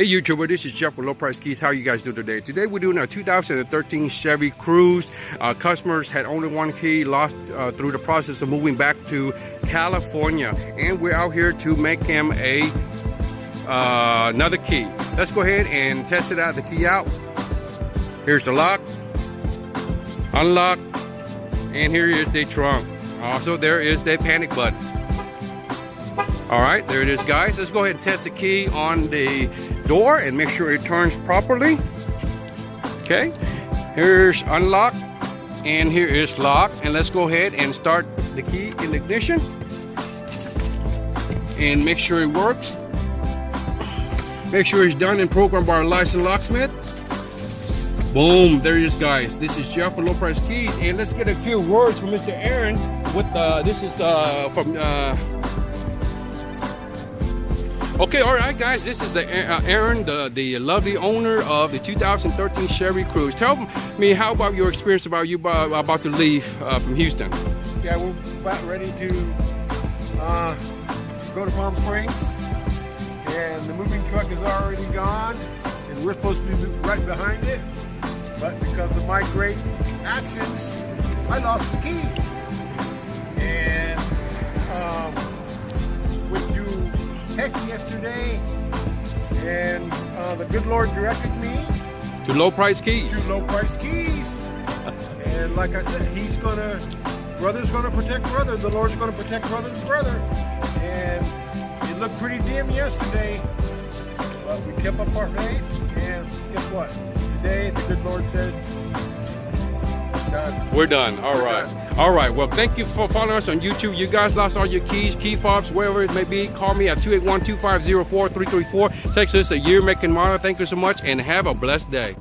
Hey YouTuber, this is Jeff with Low Price Keys. How are you guys doing today? Today we're doing a 2013 Chevy Cruze. Customers had only one key, lost through the process of moving back to California, and we're out here to make him a another key. Let's go ahead and test it out. The key out. Here's the lock, unlock, and here is the trunk. Also, there is the panic button. All right, there it is, guys. Let's go ahead and test the key on the door and make sure it turns properly. Okay, here's unlock and here is lock, and let's go ahead and start the key in ignition and make sure it works. Make sure it's done and programmed by our licensed locksmith. Boom, there it is, guys. This is Jeff with Low Price Keys, and let's get a few words from Mr. Aaron with this is from okay, all right, guys, this is the Aaron, the lovely owner of the 2013 Chevy Cruze. Tell me, how about your experience about you about to leave from Houston? Yeah, we're about ready to go to Palm Springs, and the moving truck is already gone, and we're supposed to be right behind it, but because of my great actions, I lost the key. And with you heck yesterday, and the good Lord directed me to Low Price Keys. To Low Price Keys. And like I said, brother's gonna protect brother. The Lord's gonna protect brother's brother. And it looked pretty dim yesterday, but we kept up our faith. And guess what? Today, the good Lord said, done. We're done. All right. All right. Well, thank you for following us on YouTube. You guys lost all your keys, key fobs, wherever it may be. Call me at 281-250-4334. Text us a year, make, and model. Thank you so much, and have a blessed day.